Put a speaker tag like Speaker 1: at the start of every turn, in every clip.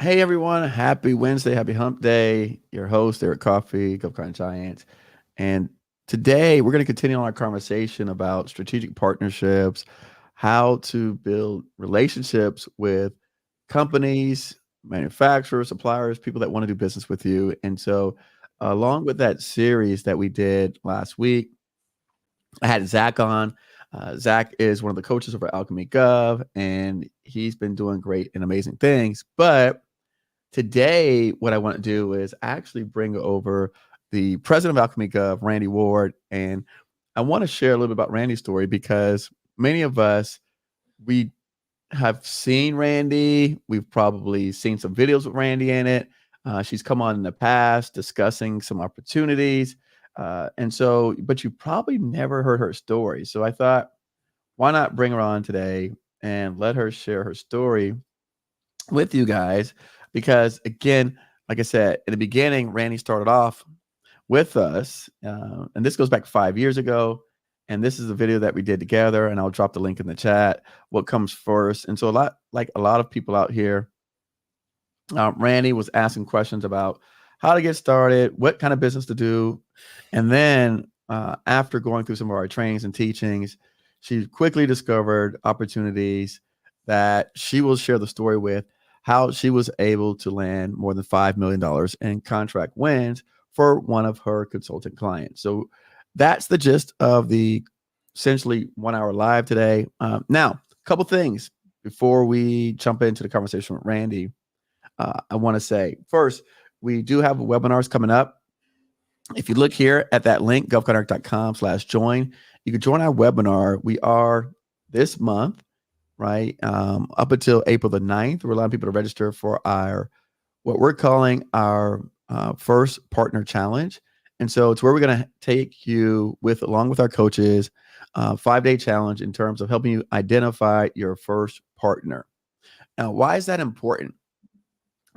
Speaker 1: Hey everyone, happy Wednesday, happy hump day. Your host, Eric Coffee, Govcon Giants. And today we're going to continue on our conversation about strategic partnerships, how to build relationships with companies, manufacturers, suppliers, people that want to do business with you. And so, along with that series that we did last week, I had Zach on. Zach is one of the coaches over at Alchemy.Gov, and he's been doing great and amazing things. But today, what I want to do is actually bring over the president of Alchemy.Gov, Randy Ward, and I want to share a little bit about Randy's story because many of us we have seen Randy. We've probably seen some videos with Randy in it. She's come on in the past discussing some opportunities, but you probably never heard her story. So I thought, why not bring her on today and let her share her story with you guys because again, like I said in the beginning, Randy started off with us, and this goes back 5 years ago. And this is a video that we did together, and I'll drop the link in the chat. What comes first? And so a lot of people out here, Randy was asking questions about how to get started, what kind of business to do, and then after going through some of our trainings and teachings, she quickly discovered opportunities that she will share the story with how she was able to land more than $5 million in contract wins for one of her consultant clients. So that's the gist of the essentially 1 hour live today. Now, a couple things before we jump into the conversation with Randy. I want to say first, we do have webinars coming up. If you look here at that link, govcon.com/join, you can join our webinar. We are this month, right? Up until April the 9th, we're allowing people to register for what we're calling our first partner challenge. And so it's where we're going to take you along with our coaches, 5-day challenge in terms of helping you identify your first partner. Now, why is that important?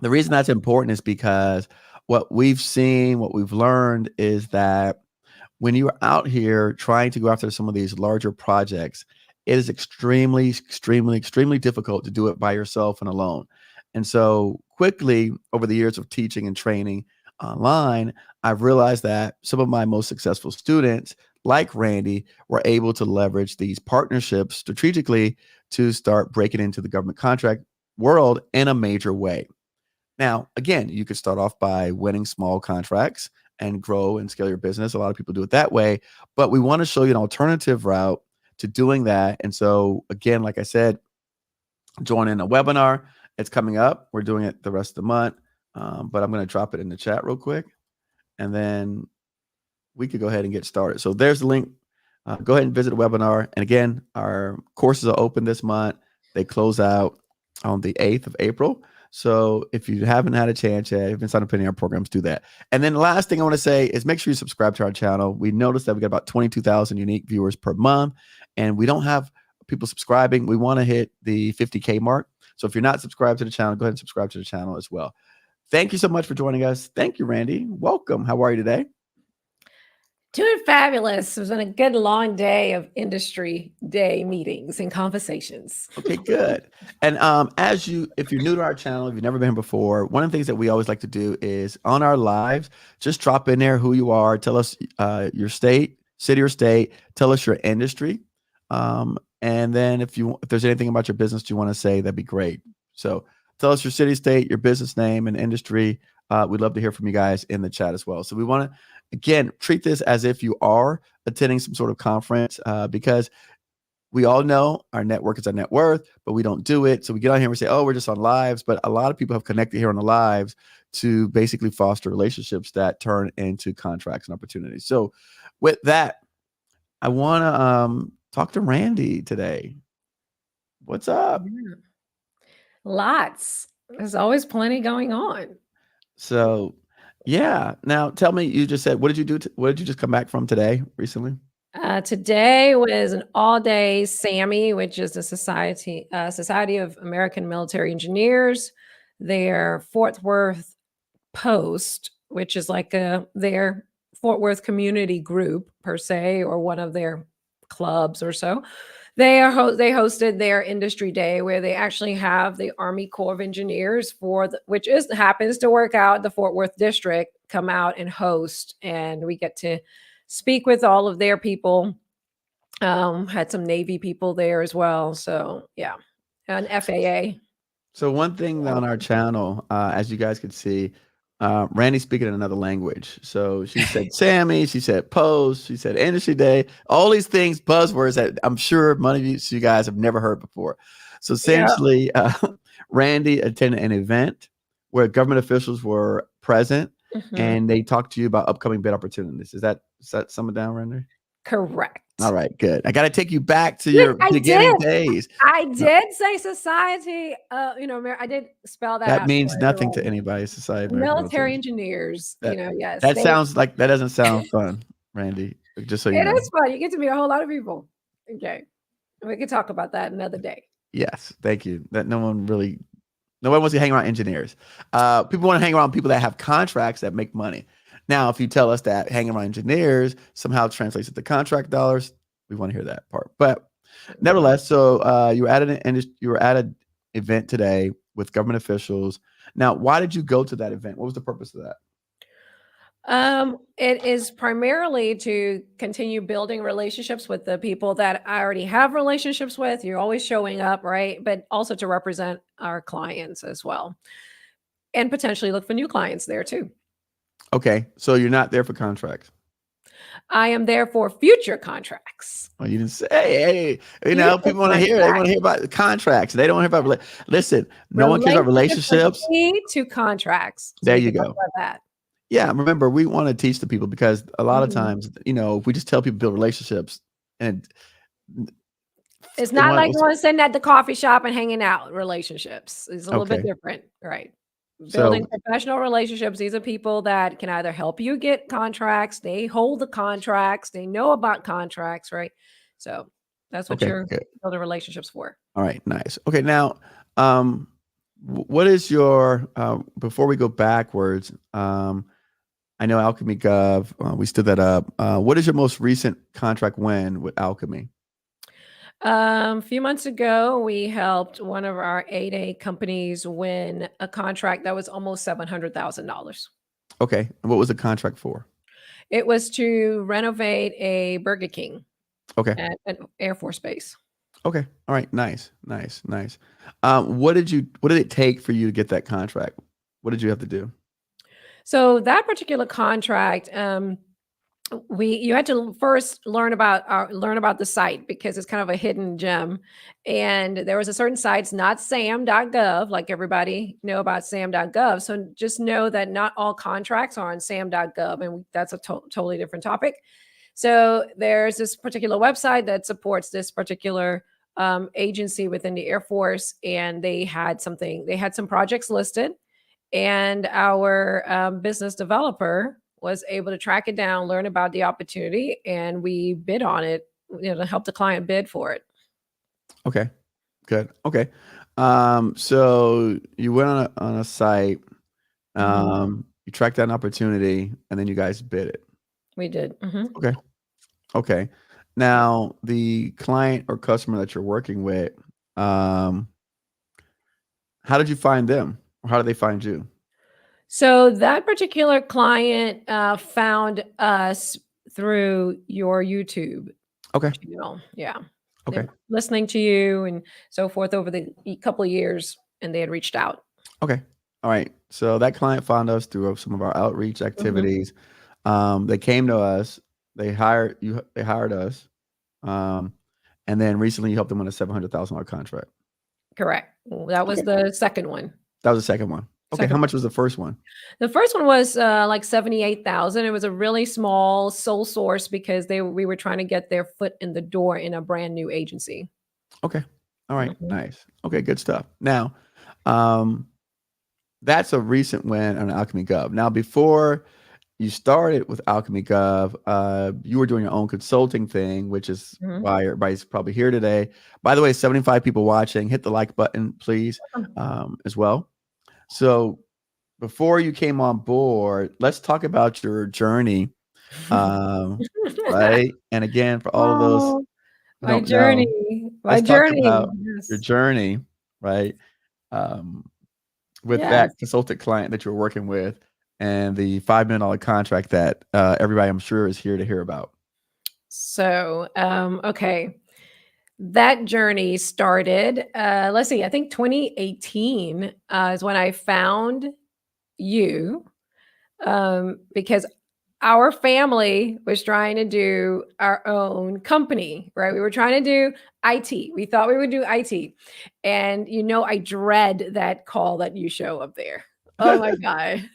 Speaker 1: The reason that's important is because what we've seen, what we've learned is that when you are out here trying to go after some of these larger projects, it is extremely, extremely, extremely difficult to do it by yourself and alone. And so quickly over the years of teaching and training online, I've realized that some of my most successful students, like Randy, were able to leverage these partnerships strategically to start breaking into the government contract world in a major way. Now, again, you could start off by winning small contracts and grow and scale your business. A lot of people do it that way, but we want to show you an alternative route to doing that. And so, again, like I said, join in a webinar. It's coming up. We're doing it the rest of the month, but I'm going to drop it in the chat real quick, and then we could go ahead and get started. So there's the link. Go ahead and visit the webinar. And again, our courses are open this month. They close out on the 8th of April. So if you haven't had a chance yet, you've been signed up for any of our programs, do that. And then the last thing I want to say is make sure you subscribe to our channel. We noticed that we got about 22,000 unique viewers per month, and we don't have people subscribing. We want to hit the 50K mark. So if you're not subscribed to the channel, go ahead and subscribe to the channel as well. Thank you so much for joining us. Thank you, Randy. Welcome. How are you today?
Speaker 2: Doing fabulous. It was been a good long day of industry day meetings and conversations.
Speaker 1: Okay, good. And if you're new to our channel, if you've never been here before, one of the things that we always like to do is on our lives, just drop in there who you are, tell us your state, city or state, tell us your industry. And then if there's anything about your business you want to say, that'd be great. So tell us your city, state, your business name, and industry. We'd love to hear from you guys in the chat as well. So we want to, again, treat this as if you are attending some sort of conference because we all know our network is our net worth, but we don't do it. So we get on here and we say, oh, we're just on lives. But a lot of people have connected here on the lives to basically foster relationships that turn into contracts and opportunities. So with that, I want to talk to Randy today. What's up?
Speaker 2: Lots. There's always plenty going on.
Speaker 1: So, yeah. Now tell me, you just said, what did you do? What did you just come back from today recently?
Speaker 2: Today was an all-day SAMI, which is the Society of American Military Engineers. Their Fort Worth Post, which is like their Fort Worth community group per se, or one of their clubs or so. They hosted their industry day where they actually have the Army Corps of Engineers which happens to work out the Fort Worth district, come out and host, and we get to speak with all of their people. Had some Navy people there as well. So yeah, an FAA.
Speaker 1: So one thing on our channel, as you guys could see, Randy's speaking in another language. So she said Sammy, she said post, she said industry day, all these things, buzzwords that I'm sure many of you guys have never heard before. So essentially, Randy attended an event where government officials were present and they talked to you about upcoming bid opportunities. Is that sum it down, Randy?
Speaker 2: Correct.
Speaker 1: All right, good. I got to take you back to your beginning days.
Speaker 2: I did say society. I did spell that out.
Speaker 1: That means nothing to anybody. Society,
Speaker 2: military engineers. Yes.
Speaker 1: That sounds like that doesn't sound fun, Randy. Just so you know,
Speaker 2: it is fun. You get to meet a whole lot of people. Okay, we can talk about that another day.
Speaker 1: Yes, thank you. That no one wants to hang around engineers. People want to hang around people that have contracts that make money. Now, if you tell us that hanging around engineers somehow translates into contract dollars, we want to hear that part. But nevertheless, so you were at an event today with government officials. Now, why did you go to that event? What was the purpose of that?
Speaker 2: It is primarily to continue building relationships with the people that I already have relationships with. You're always showing up, right? But also to represent our clients as well, and potentially look for new clients there too.
Speaker 1: Okay, so you're not there for contracts.
Speaker 2: I am there for future contracts.
Speaker 1: Well, you didn't say, hey, people want to hear. They want to hear about the contracts. They don't hear about. Listen, no one cares about relationships.
Speaker 2: To contracts.
Speaker 1: So there you go.
Speaker 2: That.
Speaker 1: Yeah, remember, we want to teach the people because a lot of times, if we just tell people to build relationships, and
Speaker 2: it's not like going sitting at the coffee shop and hanging out. Relationships is a little bit different, right? Building professional relationships. These are people that can either help you get contracts, they hold the contracts, they know about contracts, right? So that's what you're building relationships for.
Speaker 1: All right, nice. Okay, now, what is your, before we go backwards, I know Alchemy Gov, we stood that up. What is your most recent contract win with Alchemy?
Speaker 2: A few months ago, we helped one of our 8A companies win a contract that was almost $700,000.
Speaker 1: Okay. And what was the contract for?
Speaker 2: It was to renovate a Burger King.
Speaker 1: Okay.
Speaker 2: At an Air Force base.
Speaker 1: Okay. All right. Nice. What did it take for you to get that contract? What did you have to do?
Speaker 2: So that particular contract, you had to first learn about the site because it's kind of a hidden gem. And there was a certain sites, not Sam.Gov, like everybody know about Sam.Gov. So just know that not all contracts are on Sam.Gov, and that's a totally different topic. So there's this particular website that supports this particular agency within the Air Force, and they had some projects listed, and our business developer was able to track it down, learn about the opportunity, and we bid on it, to help the client bid for it.
Speaker 1: Okay, good. Okay. So you went on a site, you tracked down an opportunity, and then you guys bid it.
Speaker 2: We did.
Speaker 1: Okay. Now, the client or customer that you're working with, how did you find them? Or how did they find you?
Speaker 2: So that particular client found us through your YouTube channel. Yeah.
Speaker 1: Okay.
Speaker 2: Listening to you and so forth over the couple of years, and they had reached out.
Speaker 1: Okay. All right. So that client found us through some of our outreach activities. They came to us. They hired us. And then recently you helped them win a $700,000 contract.
Speaker 2: Correct. That was the second one.
Speaker 1: That was the second one. Okay. How much was the first one?
Speaker 2: The first one was like 78,000. It was a really small sole source because we were trying to get their foot in the door in a brand new agency.
Speaker 1: Okay. All right. Nice. Okay. Good stuff. Now, that's a recent win on Alchemy Gov. Now, before you started with Alchemy Gov, you were doing your own consulting thing, which is why everybody's probably here today. By the way, 75 people watching. Hit the like button, please, as well. So before you came on board, let's talk about your journey, right? And again, for all of those who don't know,
Speaker 2: my
Speaker 1: let's talk
Speaker 2: journey.
Speaker 1: about your
Speaker 2: Yes.
Speaker 1: journey, right? Um, with that
Speaker 2: Yes.
Speaker 1: consultant client that you're working with and the $5 million contract that everybody I'm sure is here to hear about.
Speaker 2: So, okay. That journey started, let's see, I think 2018 is when I found you, because our family was trying to do our own company, right? We were trying to do IT. We thought we would do IT. And I dread that call that you show up there. Oh my God.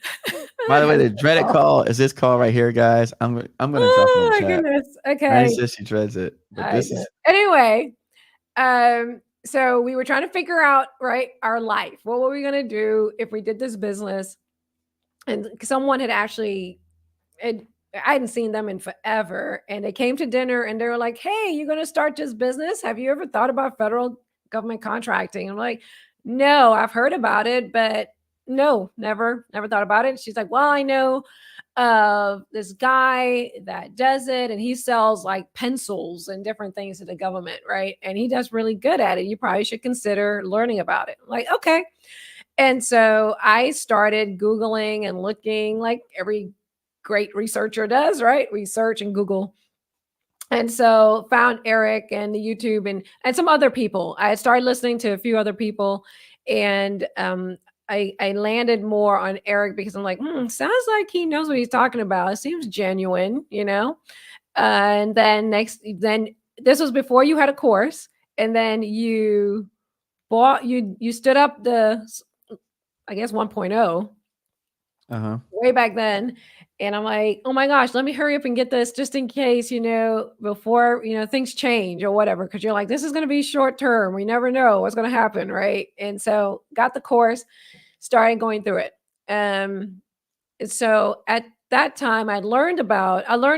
Speaker 1: By
Speaker 2: I
Speaker 1: the way,
Speaker 2: hate
Speaker 1: the
Speaker 2: that
Speaker 1: dreaded
Speaker 2: call.
Speaker 1: call is this call right here, guys. I'm gonna drop it in
Speaker 2: Oh
Speaker 1: the
Speaker 2: my
Speaker 1: chat.
Speaker 2: goodness.
Speaker 1: Randy
Speaker 2: Okay.
Speaker 1: says she dreads it, but
Speaker 2: I
Speaker 1: this
Speaker 2: do.
Speaker 1: is
Speaker 2: Anyway, so we were trying to figure out, right, our life. What were we gonna do if we did this business? And someone had actually, and I hadn't seen them in forever, and they came to dinner and they were like, "Hey, you're gonna start this business? Have you ever thought about federal government contracting?" I'm like, "No, I've heard about it, but no, never thought about it." She's like, "Well, I know of this guy that does it, and he sells like pencils and different things to the government, right? And he does really good at it. You probably should consider learning about it." I'm like, okay. And so I started Googling and looking like every great researcher does, right? Research and Google. And so found Eric and the YouTube and some other people. I had started listening to a few other people, and I landed more on Eric because I'm like, sounds like he knows what he's talking about. It seems genuine. And then this was before you had a course, and then you stood up the, I guess, 1.0
Speaker 1: uh-huh.
Speaker 2: way back then. And I'm like, oh my gosh, let me hurry up and get this just in case, before, things change or whatever. Cause you're like, this is going to be short term. We never know what's going to happen. Right. And so got the course, started going through it. And so at that time I learned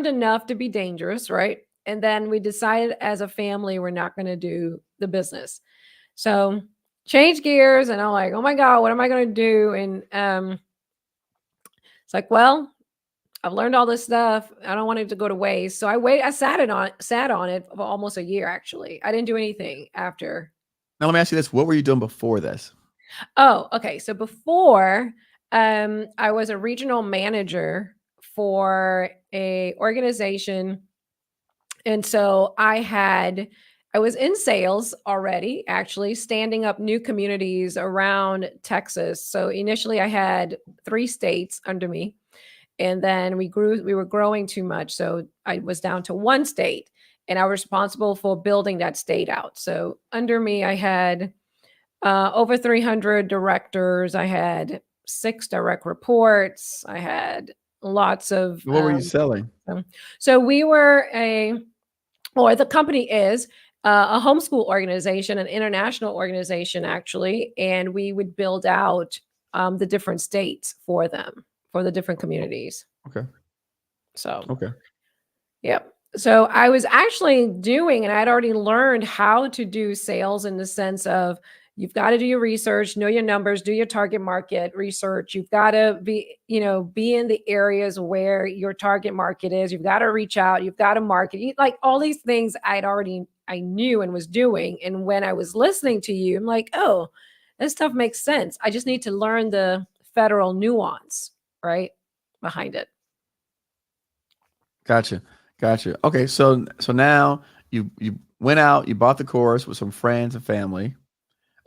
Speaker 2: enough to be dangerous. Right. And then we decided as a family, we're not going to do the business. So change gears and I'm like, oh my God, what am I going to do? And, it's like, well, I've learned all this stuff. I don't want it to go to waste. So I sat on it for almost a year, actually. I didn't do anything after.
Speaker 1: Now let me ask you this: what were you doing before this?
Speaker 2: Oh, okay. So before, I was a regional manager for a organization. And so I was in sales already, actually, standing up new communities around Texas. So initially I had 3 states under me. And then we were growing too much. So I was down to 1 state, and I was responsible for building that state out. So under me, I had over 300 directors. I had 6 direct reports. I had lots of,
Speaker 1: What were you selling?
Speaker 2: so we were the company is a homeschool organization, an international organization, actually. And we would build out the different states for them, for the different communities.
Speaker 1: Okay.
Speaker 2: So,
Speaker 1: Okay.
Speaker 2: yep. So I was actually doing, and I'd already learned how to do sales in the sense of you've got to do your research, know your numbers, do your target market research. You've got to be in the areas where your target market is. You've got to reach out. You've got to market. Like all these things I knew and was doing. And when I was listening to you, I'm like, oh, this stuff makes sense. I just need to learn the federal nuance, right, behind it.
Speaker 1: Gotcha. Gotcha. Okay, so now you went out, you bought the course with some friends and family.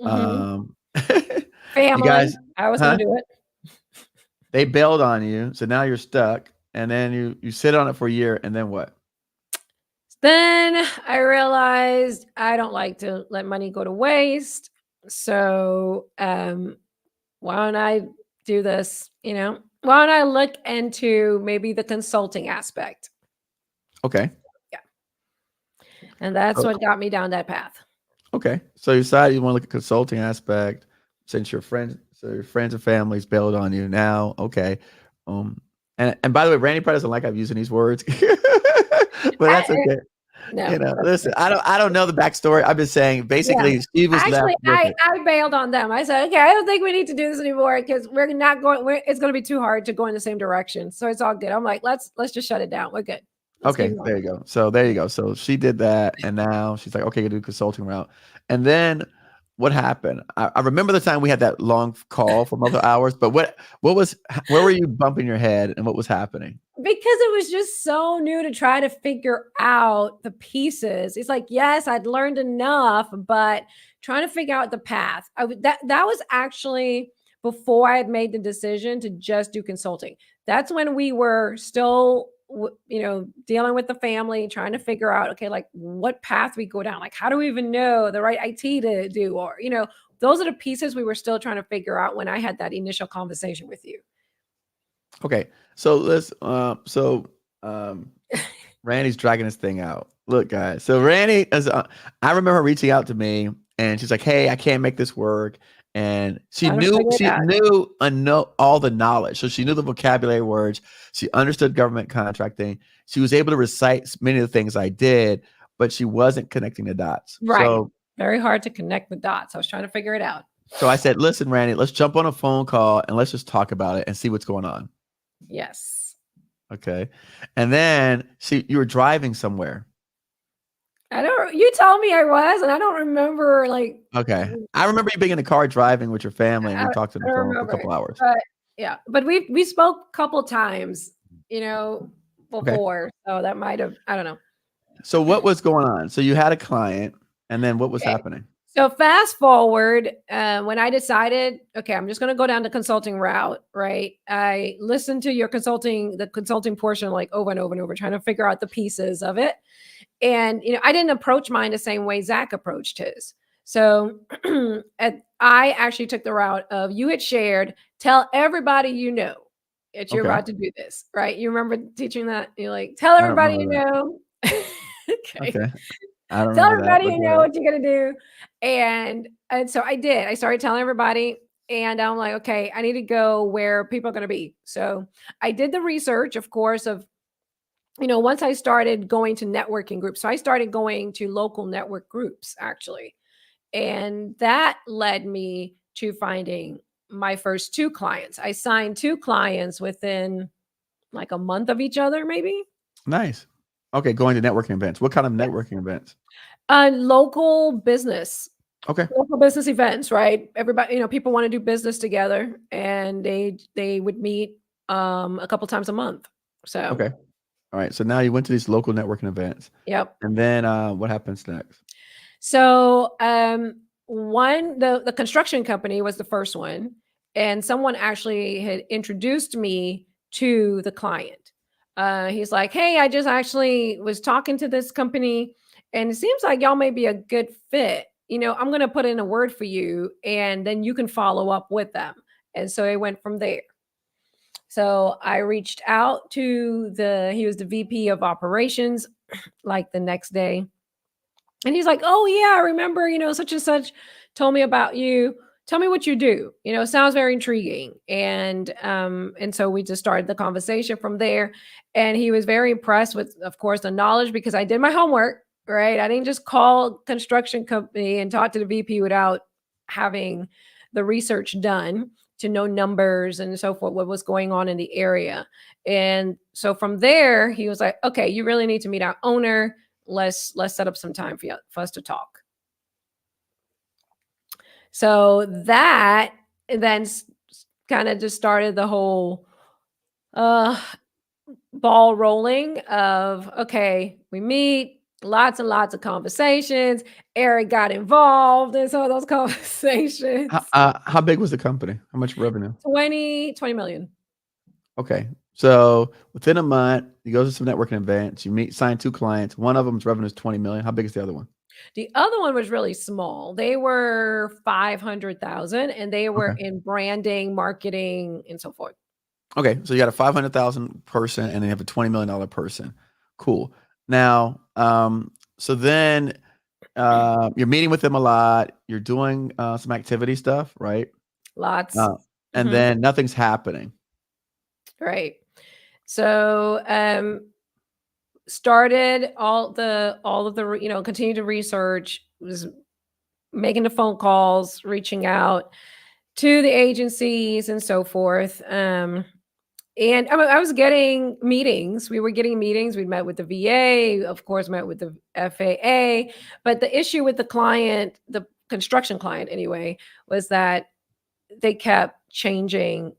Speaker 2: Mhm.
Speaker 1: Um, you
Speaker 2: Family.
Speaker 1: guys,
Speaker 2: I was gonna
Speaker 1: huh?
Speaker 2: do it.
Speaker 1: They bailed on you, so now you're stuck, and then you sit on it for a year, and then what?
Speaker 2: Then I realized I don't like to let money go to waste. So, why don't I do this? Why don't I look into maybe the consulting aspect?
Speaker 1: Okay.
Speaker 2: Yeah. And that's
Speaker 1: So
Speaker 2: what got me down that path.
Speaker 1: okay. So you decided you want to look at consulting aspect since your friends and families bailed on you now. Okay. Um, and by the way, Randy probably doesn't like I'm using these words, but
Speaker 2: I,
Speaker 1: that's okay.
Speaker 2: no, that's
Speaker 1: Listen,
Speaker 2: okay.
Speaker 1: I don't know the backstory. I've been saying
Speaker 2: Yeah.
Speaker 1: basically Steve was left
Speaker 2: Actually,
Speaker 1: with it.
Speaker 2: I bailed on them. I said, okay, I don't think we need to do this anymore because we're not going. It's going to be too hard to go in the same direction. So it's all good. I'm like, let's just shut it down. We're good. Let's keep
Speaker 1: Okay,
Speaker 2: going.
Speaker 1: there you go. So there you go. So she did that, and now she's like, okay, you do consulting route. And then what happened? I remember the time we had that long call for multiple hours, but what was where were you bumping your head and what was happening?
Speaker 2: Because it was just so new to try to figure out the pieces. It's like, yes, I'd learned enough, but trying to figure out the path. That was actually before I had made the decision to just do consulting. That's when we were still, dealing with the family, trying to figure out, okay, like what path we go down. Like, how do we even know the right IT to do? Or, those are the pieces we were still trying to figure out when I had that initial conversation with you.
Speaker 1: Okay, so um, Randy's dragging this thing out. Look, guys. So Randy, I remember her reaching out to me, and she's like, "Hey, I can't make this work." And she
Speaker 2: Trying to
Speaker 1: knew
Speaker 2: figure it
Speaker 1: she
Speaker 2: out.
Speaker 1: knew all the knowledge, so she knew the vocabulary words. She understood government contracting. She was able to recite many of the things I did, but she wasn't connecting the dots.
Speaker 2: Right. Very hard to connect the dots. I was trying to figure it out.
Speaker 1: So I said, "Listen, Randy, let's jump on a phone call and let's just talk about it and see what's going on."
Speaker 2: Yes.
Speaker 1: Okay, and then you were driving somewhere.
Speaker 2: You told me I was, and I don't remember, like,
Speaker 1: Okay. I remember you being in the car driving with your family, and
Speaker 2: I
Speaker 1: we talked on
Speaker 2: I
Speaker 1: the
Speaker 2: don't
Speaker 1: phone for a
Speaker 2: remember
Speaker 1: couple
Speaker 2: it,
Speaker 1: hours.
Speaker 2: but yeah, but we spoke a couple times,
Speaker 1: Okay.
Speaker 2: before, so that might have, I don't know.
Speaker 1: So what was going on? So you had a client, and then what was
Speaker 2: Okay.
Speaker 1: happening?
Speaker 2: So fast forward, when I decided, okay, I'm just gonna go down the consulting route, right? I listened to the consulting portion, like, over and over and over, trying to figure out the pieces of it. And, I didn't approach mine the same way Zach approached his. So I actually took the route of, you had shared, tell everybody you know that you're
Speaker 1: Okay.
Speaker 2: about to do this, right? You remember teaching that? You're like, tell
Speaker 1: I don't
Speaker 2: everybody you
Speaker 1: remember that.
Speaker 2: know. Okay.
Speaker 1: Okay. I don't
Speaker 2: Tell
Speaker 1: remember that,
Speaker 2: everybody
Speaker 1: but
Speaker 2: you
Speaker 1: go
Speaker 2: know
Speaker 1: ahead.
Speaker 2: what you're gonna do. And so I did. I started telling everybody, and I'm like, okay, I need to go where people are gonna be. So I did the research, of course, of, once I started going to networking groups. So I started going to local network groups, actually. And that led me to finding my first two clients. I signed two clients within like a month of each other, maybe.
Speaker 1: Nice. Okay, going to networking events. What kind of networking events?
Speaker 2: Local business,
Speaker 1: Okay.
Speaker 2: local business events, right? Everybody, people want to do business together, and they would meet a couple times a month. So,
Speaker 1: Okay. All right. So now you went to these local networking events,
Speaker 2: yep.
Speaker 1: and then what happens next?
Speaker 2: So, the construction company was the first one, and someone actually had introduced me to the client. He's like, "Hey, I just actually was talking to this company, and it seems like y'all may be a good fit. I'm going to put in a word for you, and then you can follow up with them." And so it went from there. So I reached out to he was the VP of operations, like the next day, and he's like, "Oh yeah, I remember, such and such told me about you. Tell me what you do. Sounds very intriguing." And so we just started the conversation from there. And he was very impressed with, of course, the knowledge, because I did my homework, right? I didn't just call construction company and talk to the VP without having the research done to know numbers and so forth, what was going on in the area. And so from there, he was like, "Okay, you really need to meet our owner. Let's set up some time for us to talk." So that then kind of just started the whole uh ball rolling of, okay, we meet, lots and lots of conversations. Eric got involved in some of those conversations.
Speaker 1: How big was the company? How much revenue?
Speaker 2: 20 million.
Speaker 1: Okay. So within a month, you go to some networking events, sign two clients. One of them's revenue is 20 million. How big is the other one?
Speaker 2: The other one was really small. They were 500,000, and they were
Speaker 1: Okay.
Speaker 2: in branding, marketing, and so forth.
Speaker 1: Okay. So you got a 500,000 person and then you have a $20 million person. Cool. Now, so then you're meeting with them a lot. You're doing some activity stuff, right?
Speaker 2: Lots.
Speaker 1: Uh, and
Speaker 2: Mhm.
Speaker 1: then nothing's happening.
Speaker 2: Right. So, started all of the, continued to research, was making the phone calls, reaching out to the agencies and so forth. And I was getting meetings. We were getting meetings. We met with the VA, of course, met with the FAA. But the issue with the client, the construction client anyway, was that they kept changing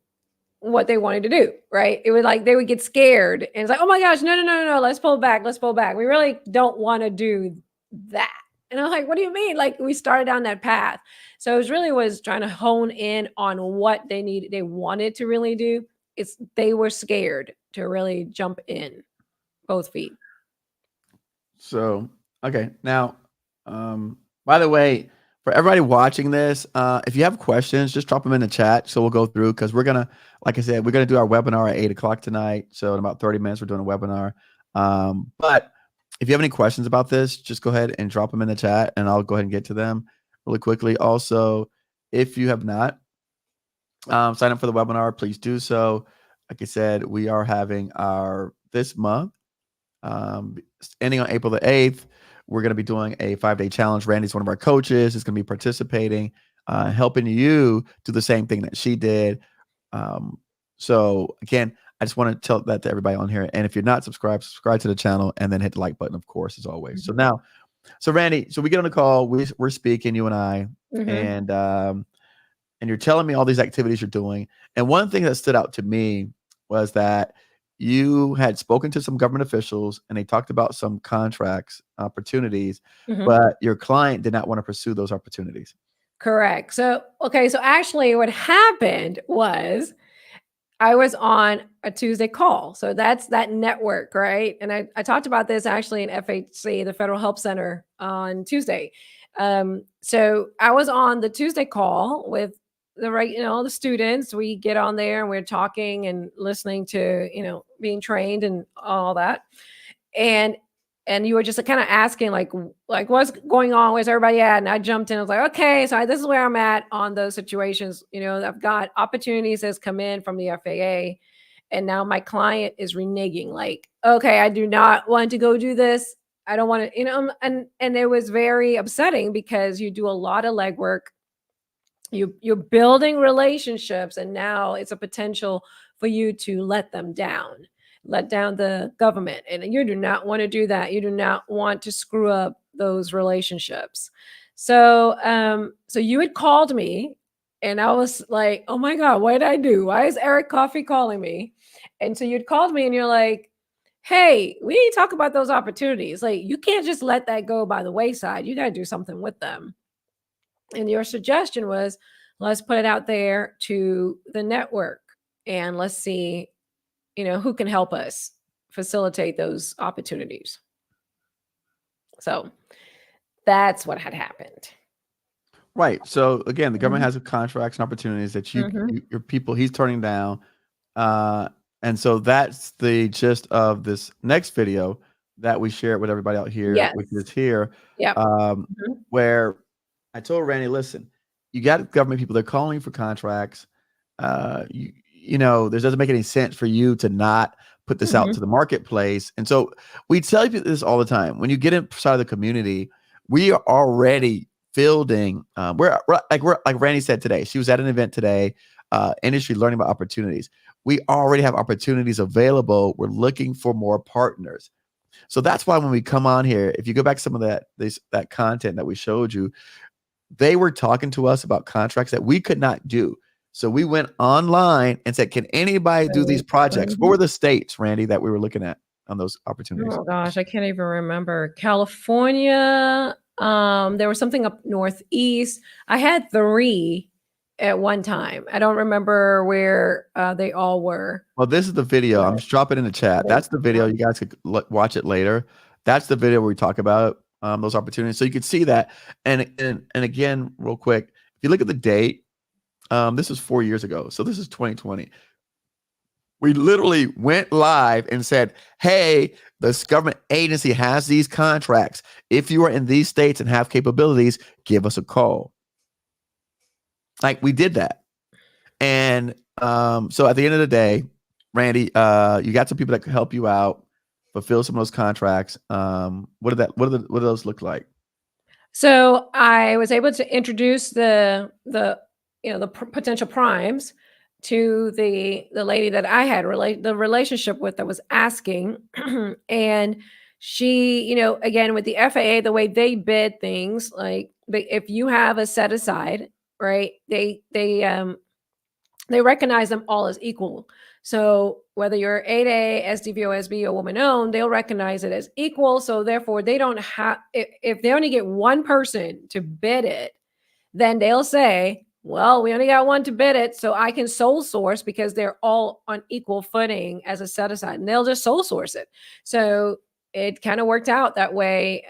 Speaker 2: what they wanted to do, right? It was like they would get scared and it's like, oh my gosh, no, let's pull back, let's pull back. We really don't want to do that. And I was like, what do you mean? Like we started down that path. So it was really was trying to hone in on what they wanted to really do. It's they were scared to really jump in both feet.
Speaker 1: So, okay. Now, by the way, for everybody watching this, if you have questions, just drop them in the chat. So we'll go through because we're gonna, like I said, we're gonna do our webinar at 8 o'clock tonight. So in about 30 minutes, we're doing a webinar. But if you have any questions about this, just go ahead and drop them in the chat, and I'll go ahead and get to them really quickly. Also, if you have not signed up for the webinar, please do so. Like I said, we are having our this month. Ending on April the 8th, we're going to be doing a 5-day challenge. Randy's one of our coaches. Is going to be participating, helping you do the same thing that she did. So again, I just want to tell that to everybody on here. And if you're not subscribed, subscribe to the channel and then hit the like button, of course, as always. So now, so Randy, so we get on the call, we're speaking, you and I, and you're telling me all these activities you're doing. And one thing that stood out to me was that you had spoken to some government officials and they talked about some contracts, opportunities, but your client did not want to pursue those opportunities.
Speaker 2: Correct. So, okay. So actually what happened was I was on a Tuesday call. So that's that network, right? And I talked about this actually in FHC, the Federal Help Center, on Tuesday. So I was on the Tuesday call with the students. We get on there and we're talking and listening to, being trained and all that. And you were just kind of asking like what's going on, where's everybody at? And I jumped in. I was like, okay, so this is where I'm at on those situations. I've got opportunities that's come in from the FAA, and now my client is reneging. Like, okay, I do not want to go do this. I don't want to, and it was very upsetting because you do a lot of legwork. You're building relationships, and now it's a potential for you to let them down. Let down the government, and you do not want to do that. You do not want to screw up those relationships. So so you had called me and I was like, oh my god, what did I do? Why is Eric Coffie calling me? And so you'd called me and you're like, hey, we need to talk about those opportunities. Like, you can't just let that go by the wayside. You got to do something with them. And your suggestion was, let's put it out there to the network and let's see who can help us facilitate those opportunities. So that's what had happened.
Speaker 1: Right. So again, the government has contracts and opportunities that your people, he's turning down. And so that's the gist of this next video that we share with everybody out here, which is here, where I told Randy, listen, you got government people, they're calling for contracts. This doesn't make any sense for you to not put this out to the marketplace. And so we tell you this all the time. When you get inside the community, we are already fielding. We're like Randy said today. She was at an event today, industry learning about opportunities. We already have opportunities available. We're looking for more partners. So that's why when we come on here, if you go back to some of that content that we showed you, they were talking to us about contracts that we could not do. So we went online and said, can anybody do these projects? What were the states, Randy, that we were looking at on those opportunities?
Speaker 2: Oh gosh, I can't even remember. California. There was something up northeast. I had 3 at one time. I don't remember where they all were.
Speaker 1: Well, this is the video. I'm just dropping in the chat. That's the video. You guys could watch it later. That's the video where we talk about those opportunities. So you could see that. And again, real quick, if you look at the date, this is 4 years ago. So this is 2020. We literally went live and said, hey, this government agency has these contracts. If you are in these states and have capabilities, give us a call. Like, we did that. And so at the end of the day, Randy, you got some people that could help you out, fulfill some of those contracts. What do those look like?
Speaker 2: So I was able to introduce the potential primes to the lady that I had the relationship with that was asking, and she, again with the FAA, the way they bid things, like if you have a set aside, right? They recognize them all as equal. So whether you're 8A, SDV, OSB, or woman owned, they'll recognize it as equal. So therefore, they don't have, if they only get one person to bid it, then they'll say, well, we only got one to bid it, so I can sole source because they're all on equal footing as a set aside, and they'll just sole source it. So it kind of worked out that way.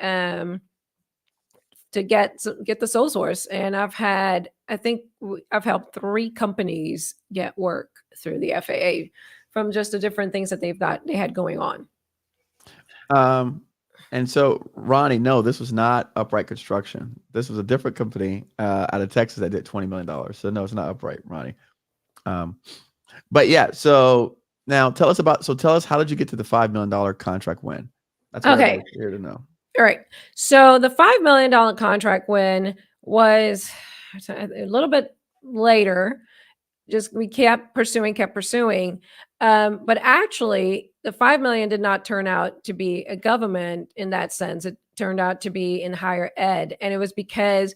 Speaker 2: To get the sole source, and I think I've helped 3 companies get work through the FAA from just the different things that they had going on.
Speaker 1: And so Ronnie, no, this was not Upright Construction. This was a different company out of Texas that did $20 million. So no, it's not Upright, Ronnie. But yeah, so now tell us how did you get to the $5 million contract win? That's what
Speaker 2: Okay.
Speaker 1: everybody's here to know.
Speaker 2: All right. So the $5 million contract win was a little bit later. Just we kept pursuing. But actually, the 5 million did not turn out to be a government in that sense. It turned out to be in higher ed. And it was because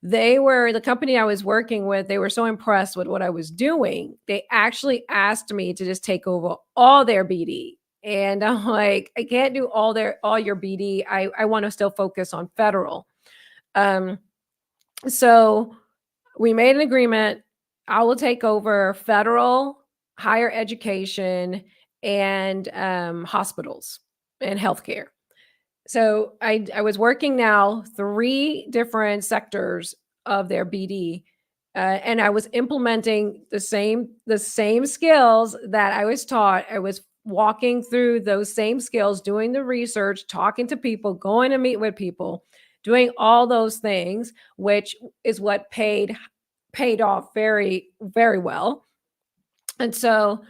Speaker 2: the company I was working with, they were so impressed with what I was doing. They actually asked me to just take over all their BD. And I'm like, I can't do all your BD. I want to still focus on federal. So we made an agreement. I will take over federal, higher education, and hospitals and healthcare. So I was working now 3 different sectors of their BD, and I was implementing the same skills that I was taught. I was walking through those same skills, doing the research, talking to people, going to meet with people, doing all those things, which is what paid off very, very well. And so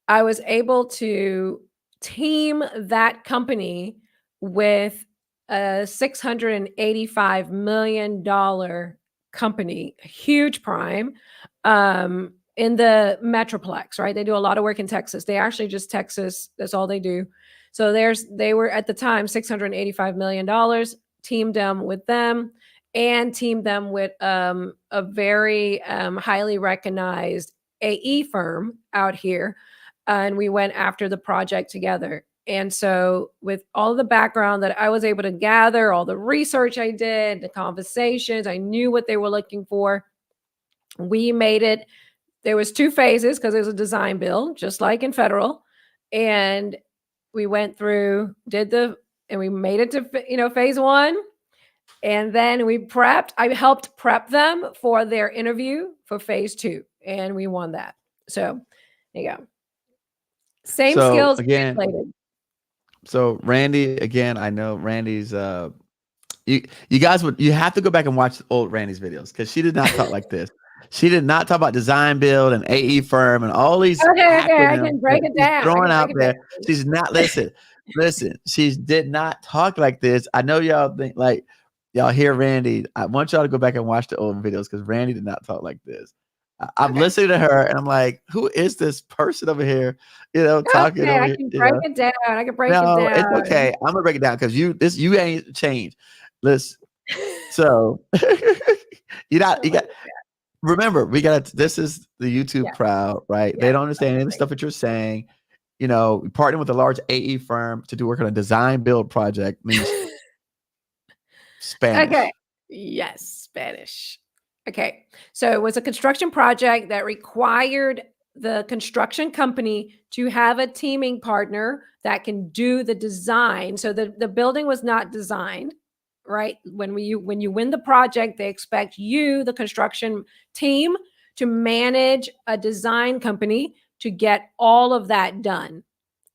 Speaker 2: I was able to team that company with a $685 million company, a huge prime, in the Metroplex, right? They do a lot of work in Texas. They actually just Texas, that's all they do. So they were at the time $685 million, teamed them with them, and teamed them with a very highly recognized AE firm out here. And we went after the project together. And so, with all the background that I was able to gather, all the research I did, the conversations, I knew what they were looking for. We made it. There was 2 phases because there's a design build, just like in federal. And we went through, and we made it to, phase 1. And then I helped prep them for their interview for phase 2. And we won that. So there you go. Same skills translated.
Speaker 1: So Randy, again, I know Randy's you guys you have to go back and watch old Randy's videos because she did not talk like this. She did not talk about design build and AE firm and all these
Speaker 2: okay, I can break it down.
Speaker 1: Throwing out there. She's not listen. She did not talk like this. I know y'all think like y'all hear Randy. I want y'all to go back and watch the old videos because Randy did not talk like this. I'm listening to her and I'm like, who is this person over here? Talking.
Speaker 2: Okay, I can break it down. I can break it down.
Speaker 1: No, it's okay. I'm gonna break it down because you ain't changed. Listen, so you got. Remember, this is the YouTube crowd, right? Yeah, they don't understand any of the stuff that you're saying. Partnering with a large AE firm to do work on a design build project means Spanish.
Speaker 2: Okay. Yes, Spanish. Okay. So it was a construction project that required the construction company to have a teaming partner that can do the design. So the building was not designed, right? When you win the project, they expect you, the construction team, to manage a design company to get all of that done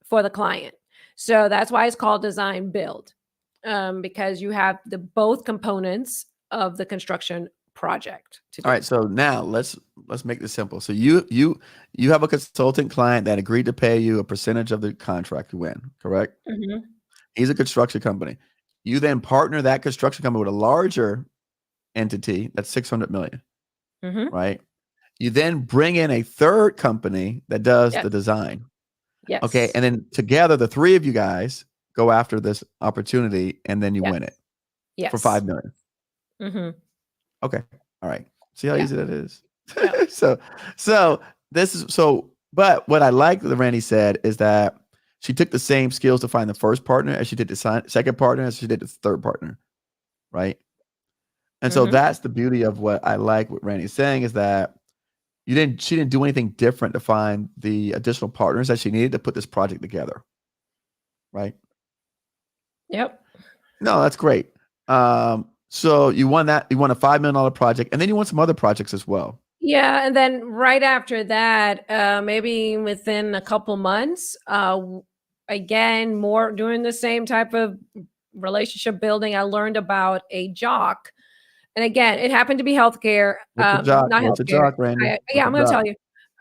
Speaker 2: for the client. So that's why it's called design build, because you have both components of the construction project to do.
Speaker 1: All right, so now let's make this simple. So you have a consultant client that agreed to pay you a percentage of the contract to win, correct?
Speaker 2: Mm-hmm.
Speaker 1: He's a construction company. You then partner that construction company with a larger entity that's 600 million,
Speaker 2: mm-hmm.
Speaker 1: right? You then bring in a third company that does
Speaker 2: Yep.
Speaker 1: the design. Okay.
Speaker 2: Yes.
Speaker 1: And then together, the three of you guys go after this opportunity and then you
Speaker 2: Yes.
Speaker 1: win it for
Speaker 2: Yes.
Speaker 1: 5 million.
Speaker 2: Mhm.
Speaker 1: Okay. All right. See how
Speaker 2: Yeah.
Speaker 1: easy that is?
Speaker 2: Yeah.
Speaker 1: so, so this is so, but what I like that Randy said is that she took the same skills to find the first partner as she did the second partner as she did the third partner. Right. And so
Speaker 2: Mhm.
Speaker 1: that's the beauty of what I like what Randy's saying is that she didn't do anything different to find the additional partners that she needed to put this project together. Right.
Speaker 2: Yep.
Speaker 1: No, that's great. So you won that. You won a $5 million project, and then you won some other projects as well.
Speaker 2: Yeah, and then right after that, maybe within a couple months, again, more doing the same type of relationship building. I learned about a jock, and again, it happened to be healthcare,
Speaker 1: What's a jock?
Speaker 2: not
Speaker 1: What's a
Speaker 2: healthcare.
Speaker 1: jock, Randy?
Speaker 2: Yeah,
Speaker 1: What's a
Speaker 2: I'm going to
Speaker 1: jock?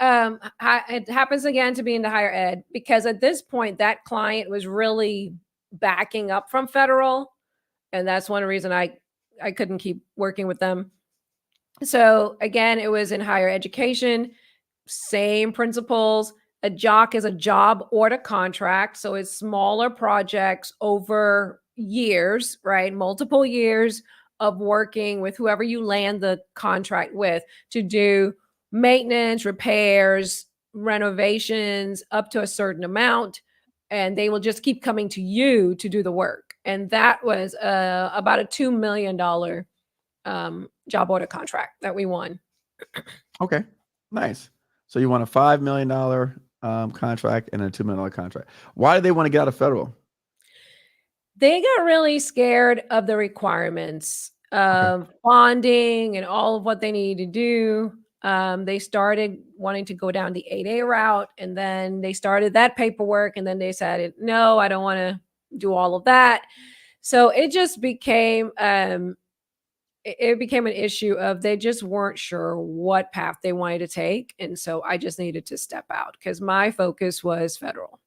Speaker 2: tell you. It happens again to be in the higher ed because at this point, that client was really backing up from federal, and that's one reason I couldn't keep working with them. So again, it was in higher education, same principles. A jock is a job order contract. So it's smaller projects over years, right? Multiple years of working with whoever you land the contract with to do maintenance, repairs, renovations up to a certain amount. And they will just keep coming to you to do the work. And that was about a $2 million job order contract that we won.
Speaker 1: Okay, nice. So you won a $5 million contract and a $2 million contract. Why did they want to get out of federal?
Speaker 2: They got really scared of the requirements
Speaker 1: Okay,
Speaker 2: of bonding and all of what they needed to do. They started wanting to go down the 8A route, and then they started that paperwork, and then they decided, no, I don't want to do all of that. So it just became it became an issue of they just weren't sure what path they wanted to take, and so I just needed to step out because my focus was federal.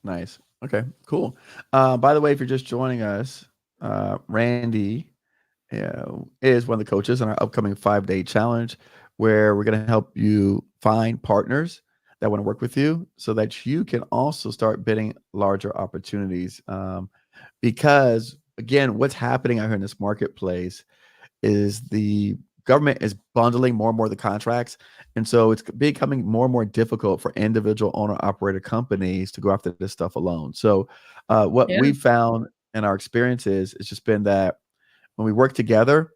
Speaker 1: nice. Okay, cool. By the way, if you're just joining us, Randy is one of the coaches in our upcoming 5-day challenge where we're going to help you find partners that want to work with you so that you can also start bidding larger opportunities. Because, again, what's happening out here in this marketplace is the government is bundling more and more of the contracts. And so it's becoming more and more difficult for individual owner operator companies to go after this stuff alone. So, what
Speaker 2: Yeah.
Speaker 1: we found in our experiences has just been that when we work together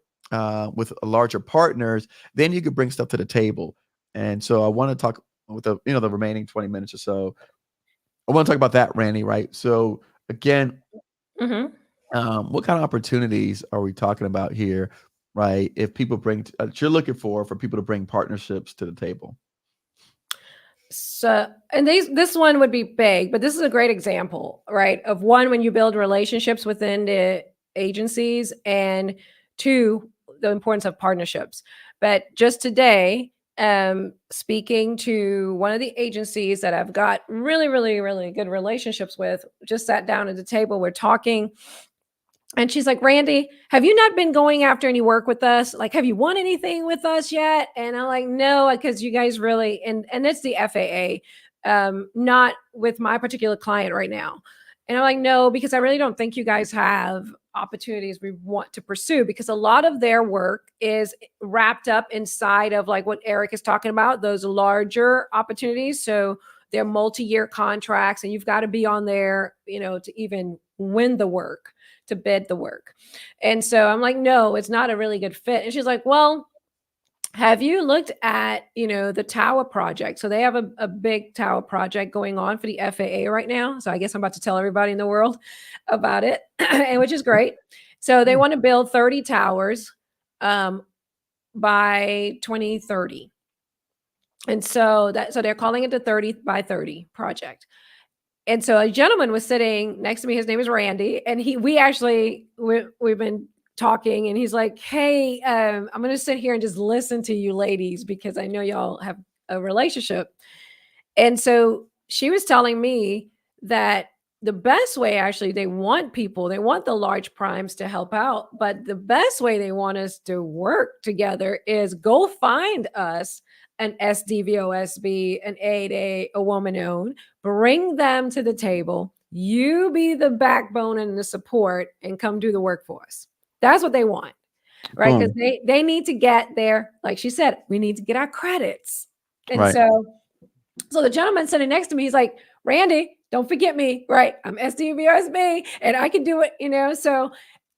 Speaker 1: with larger partners, then you could bring stuff to the table. And so I want to talk with the remaining 20 minutes or so. I want to talk about that, Randy. Right. So again,
Speaker 2: Mhm.
Speaker 1: what kind of opportunities are we talking about here? Right. If people bring, you're looking for people to bring partnerships to the table.
Speaker 2: So, and this one would be big, but this is a great example, right? Of one, when you build relationships within the agencies, and two, the importance of partnerships. But just today, speaking to one of the agencies that I've got really, really, really good relationships with, just sat down at the table, we're talking, and she's like, "Randy, have you not been going after any work with us? Like, have you won anything with us yet?" And I'm like, "No, because you guys really," and it's the FAA, not with my particular client right now. And I'm like, "No, because I really don't think you guys have opportunities we want to pursue because a lot of their work is wrapped up inside of like what Eric is talking about, those larger opportunities. So they're multi-year contracts, and you've got to be on there, to even win the work, to bid the work." And so I'm like, "No, it's not a really good fit." And she's like, "Well, have you looked at, the tower project?" So they have a big tower project going on for the FAA right now. So I guess I'm about to tell everybody in the world about it, and which is great. So they
Speaker 1: Yeah.
Speaker 2: want to build 30 towers um, by 2030. And so they're calling it the 30 by 30 project. And so a gentleman was sitting next to me. His name is Randy, and we've been talking, and he's like, "Hey, I'm going to sit here and just listen to you ladies because I know y'all have a relationship." And so she was telling me that the best way, actually, they want the large primes to help out, but the best way they want us to work together is go find us an SDVOSB, an 8A, a woman owned, bring them to the table. You be the backbone and the support and come do the work for us. That's what they want, right? Because
Speaker 1: Boom.
Speaker 2: they need to get there. Like she said, we need to get our credits. And
Speaker 1: Right.
Speaker 2: so the gentleman sitting next to me, he's like, Randy, don't forget me, right? I'm SDVSB and I can do it, So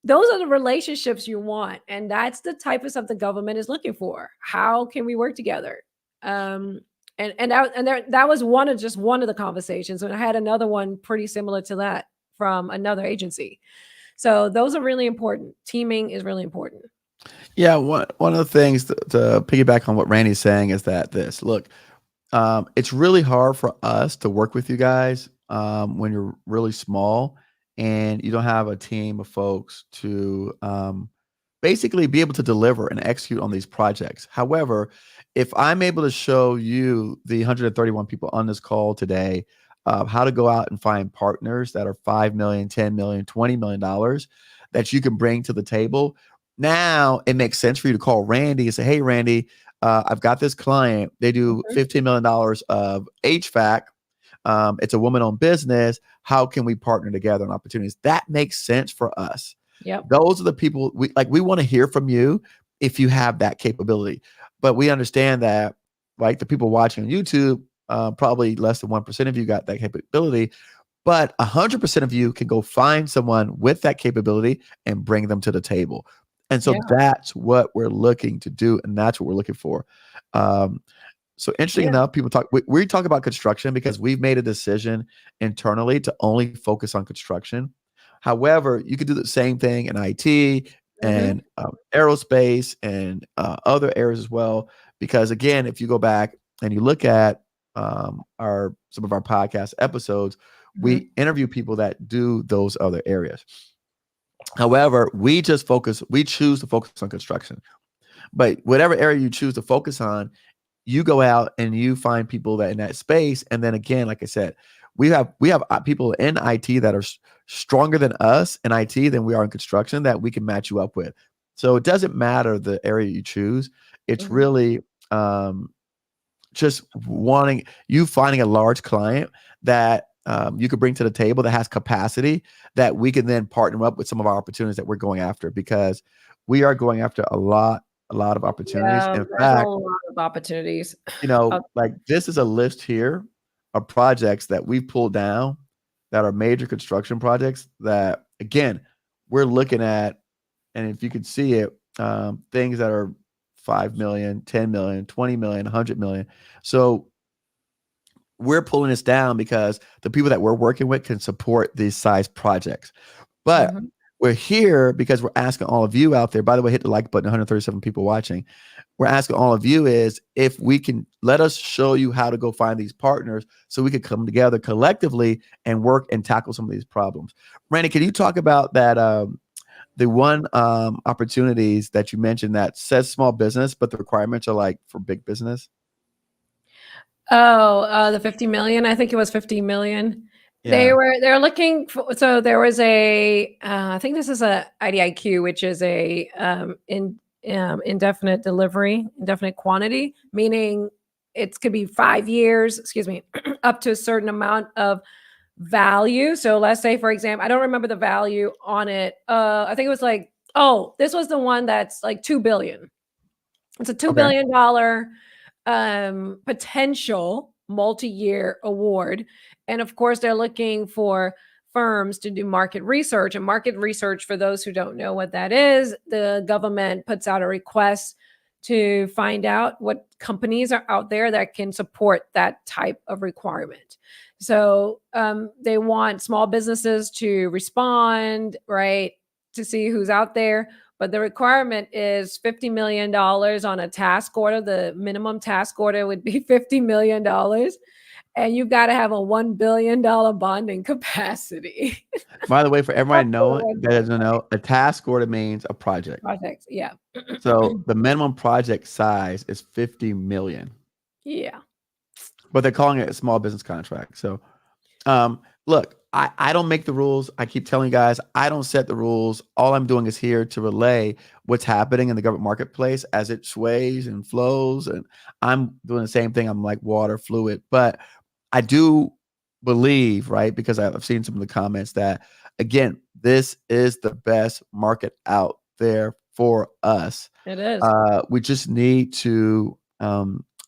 Speaker 2: those are the relationships you want. And that's the type of stuff the government is looking for. How can we work together? That was one of the conversations. And I had another one pretty similar to that from another agency. So those are really important. Teaming is really important.
Speaker 1: Yeah, one of the things to piggyback on what Randy's saying is that look, it's really hard for us to work with you guys when you're really small and you don't have a team of folks to basically be able to deliver and execute on these projects. However, if I'm able to show you the 131 people on this call today how to go out and find partners that are 5 million, 10 million, 20 million dollars that you can bring to the table, now it makes sense for you to call Randy and say, hey, Randy, I've got this client. They do $15 million of HVAC. It's a woman-owned business. How can we partner together on opportunities? That makes sense for us.
Speaker 2: Yep.
Speaker 1: Those are the people we want to hear from you if you have that capability. But we understand that, like the people watching on YouTube, probably less than 1% of you got that capability. But 100% of you can go find someone with that capability and bring them to the table. And so that's what we're looking to do, and that's what we're looking for. So interesting enough, people talk. We talk about construction because we've made a decision internally to only focus on construction. However, you could do the same thing in IT and aerospace and other areas as well. Because again, if you go back and you look at some of our podcast episodes, we interview people that do those other areas. However, we choose to focus on construction. But whatever area you choose to focus on, you go out and you find people that in that space. And then again, like I said, we have people in IT that are stronger than us in IT than we are in construction that we can match you up with. So it doesn't matter the area you choose. It's really just finding a large client that you could bring to the table that has capacity that we can then partner up with some of our opportunities that we're going after, because we are going after a lot of opportunities.
Speaker 2: Yeah,
Speaker 1: In
Speaker 2: there's
Speaker 1: fact,
Speaker 2: a lot of opportunities.
Speaker 1: like this is a list here of projects that we've pulled down that are major construction projects that, again, we're looking at. And if you could see it, things that are 5 million, 10 million, 20 million, 100 million. So we're pulling this down because the people that we're working with can support these size projects. But we're here because we're asking all of you out there. By the way, hit the like button, 137 people watching. We're asking all of you is if we can let us show you how to go find these partners so we can come together collectively and work and tackle some of these problems. Randy, can you talk about that? The one opportunities that you mentioned that says small business, but the requirements are like for big business.
Speaker 2: The 50 million. I think it was 50 million.
Speaker 1: Yeah.
Speaker 2: They're looking for, so there was I think this is a IDIQ, which is a indefinite delivery, indefinite quantity, meaning it could be 5 years, up to a certain amount of value. So let's say, for example, I don't remember the value on it. I think it was like, this was the one that's like 2 billion. It's a $2 billion potential multi-year award. And of course, they're looking for firms to do market research. And market research, for those who don't know what that is, the government puts out a request to find out what companies are out there that can support that type of requirement. So they want small businesses to respond, right, to see who's out there. But the requirement is $50 million on a task order. The minimum task order would be $50 million. And you've got to have a $1 billion bonding capacity.
Speaker 1: By the way, for everyone that doesn't know, a task order means a project.
Speaker 2: Projects, yeah.
Speaker 1: So the minimum project size is 50 million.
Speaker 2: Yeah.
Speaker 1: But they're calling it a small business contract. So look, I don't make the rules. I keep telling you guys, I don't set the rules. All I'm doing is here to relay what's happening in the government marketplace as it sways and flows. And I'm doing the same thing. I'm like water, fluid. But I do believe, right, because I've seen some of the comments that, again, this is the best market out there for us.
Speaker 2: It is.
Speaker 1: We just need to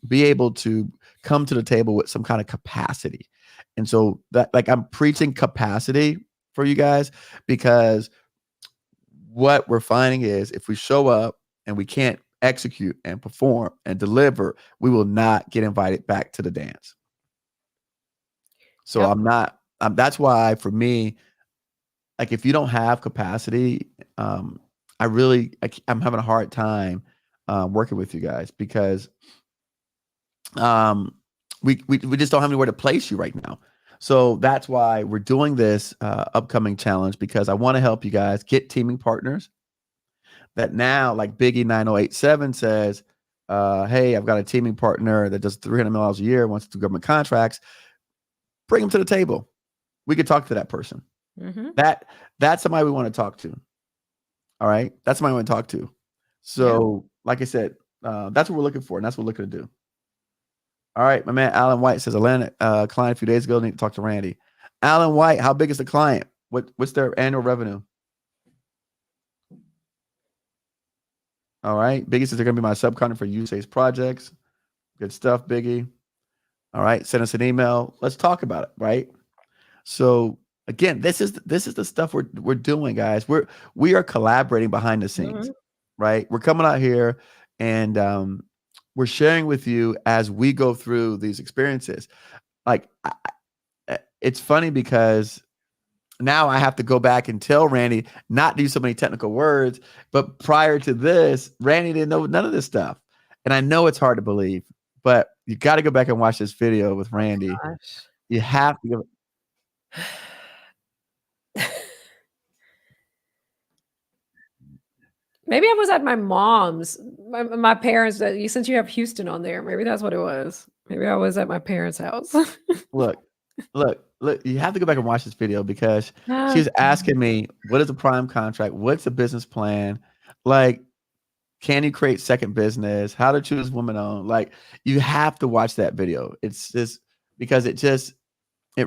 Speaker 1: be able to come to the table with some kind of capacity. And so that, like, I'm preaching capacity for you guys, because what we're finding is if we show up and we can't execute and perform and deliver, we will not get invited back to the dance. So
Speaker 2: Yep.
Speaker 1: I'm not, that's why for me, like, if you don't have capacity, I'm having a hard time working with you guys, because we just don't have anywhere to place you right now. So that's why we're doing this upcoming challenge, because I want to help you guys get teaming partners that now, like Biggie 9087 says, hey, I've got a teaming partner that does $300 million a year, wants to do government contracts. Bring them to the table. We could talk to that person.
Speaker 2: Mm-hmm.
Speaker 1: That's somebody we want to talk to. All right. That's somebody we want to talk to. So, like I said, that's what we're looking for, and that's what we're looking to do. All right. My man Alan White says, I landed a client a few days ago. Need to talk to Randy. Alan White, how big is the client? What's their annual revenue? All right. Biggie says they're going to be my subcontractor for USAID's projects. Good stuff, Biggie. All right. Send us an email. Let's talk about it. Right. So again, this is the stuff we're doing, guys. We are collaborating behind the scenes, right? We're coming out here and we're sharing with you as we go through these experiences. Like, it's funny because now I have to go back and tell Randy not to use so many technical words. But prior to this, Randy didn't know none of this stuff. And I know it's hard to believe, but you got to go back and watch this video with Randy.
Speaker 2: Gosh.
Speaker 1: You have to go.
Speaker 2: Maybe I was at my mom's, my parents. Since you have Houston on there, maybe that's what it was. Maybe I was at my parents' house.
Speaker 1: Look. You have to go back and watch this video, because
Speaker 2: Ah,
Speaker 1: she's asking me, what is a prime contract? What's a business plan? Like, can you create second business? How to choose woman owned? Like, you have to watch that video. It's just because it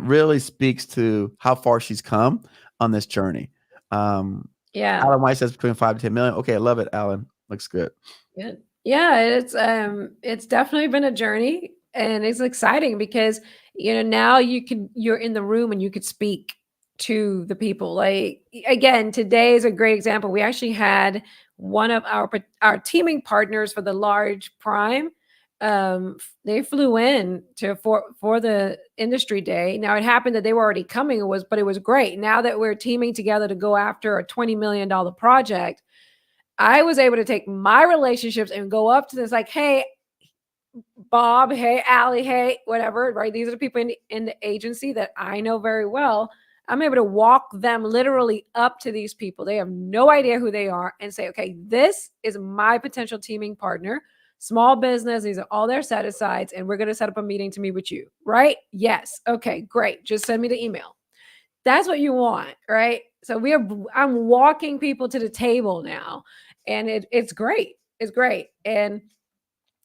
Speaker 1: really speaks to how far she's come on this journey.
Speaker 2: yeah.
Speaker 1: Alan White says between 5 to 10 million. Okay, I love it, Alan. Looks good.
Speaker 2: Good. Yeah, it's definitely been a journey, and it's exciting because now you're in the room and you could speak to the people. Like, again, today is a great example. We actually had one of our teaming partners for the large prime. They flew in for the industry day. Now it happened that they were already coming, but it was great. Now that we're teaming together to go after a $20 million project, I was able to take my relationships and go up to this, like, hey, Bob, hey, Allie, hey, whatever, right? These are the people in the agency that I know very well. I'm able to walk them literally up to these people. They have no idea who they are, and say, okay, this is my potential teaming partner, small business. These are all their set asides, and we're going to set up a meeting to meet with you, right? Yes. Okay, great. Just send me the email. That's what you want, right? So I'm walking people to the table now, and it's great. It's great. And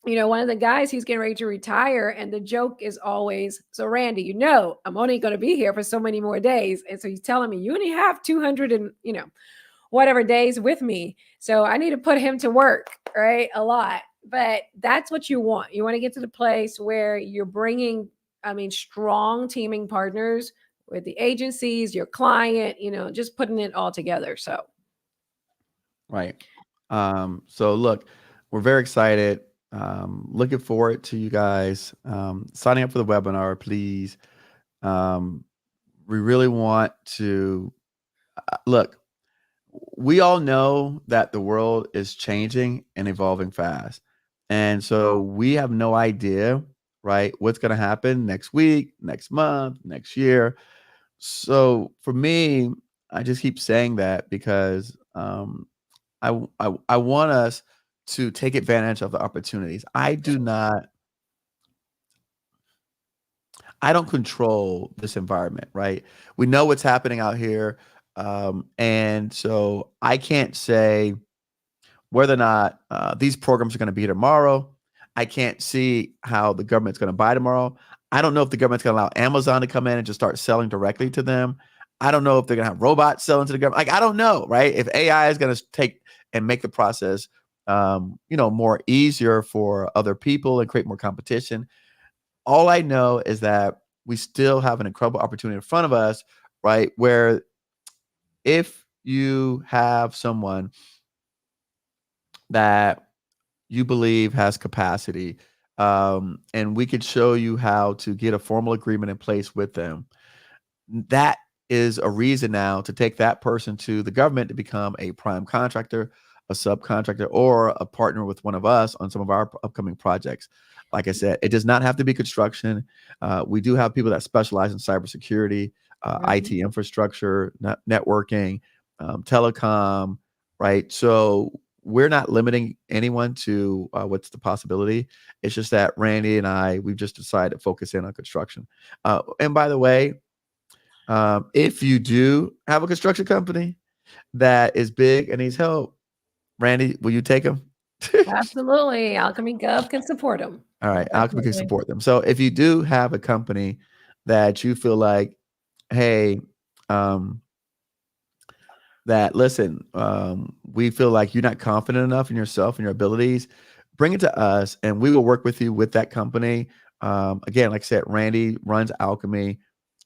Speaker 2: one of the guys, he's getting ready to retire, and the joke is always, so Randy, I'm only going to be here for so many more days. And so he's telling me, you only have 200 and whatever days with me. So I need to put him to work, right? A lot. But that's what you want. You want to get to the place where you're bringing, strong teaming partners with the agencies, your client, just putting it all together. So.
Speaker 1: Right. So look, we're very excited. Looking forward to you guys signing up for the webinar, please. We really want to look. We all know that the world is changing and evolving fast, and so we have no idea, right, what's going to happen next week, next month, next year. So for me, I just keep saying that because I want us to take advantage of the opportunities. I don't control this environment, right? We know what's happening out here. And so I can't say whether or not these programs are going to be here tomorrow. I can't see how the government's going to buy tomorrow. I don't know if the government's going to allow Amazon to come in and just start selling directly to them. I don't know if they're going to have robots selling to the government. Like, I don't know, right? If AI is going to take and make the process, more easier for other people and create more competition. All I know is that we still have an incredible opportunity in front of us, right? Where if you have someone that you believe has capacity, and we could show you how to get a formal agreement in place with them, that is a reason now to take that person to the government to become a prime contractor, a subcontractor, or a partner with one of us on some of our upcoming projects. Like I said, it does not have to be construction. We do have people that specialize in cybersecurity, IT infrastructure, networking, telecom, right? So we're not limiting anyone to what's the possibility. It's just that Randy and we've just decided to focus in on construction. And by the way, if you do have a construction company that is big and needs help, Randy, will you take them?
Speaker 2: Absolutely. Alchemy Gov can support them.
Speaker 1: All right, Alchemy can
Speaker 2: Definitely.
Speaker 1: support them. So if you do have a company that you feel like, hey, um, that listen, we feel like you're not confident enough in yourself and your abilities, bring it to us and we will work with you with that company. Again, like I said, Randy runs Alchemy,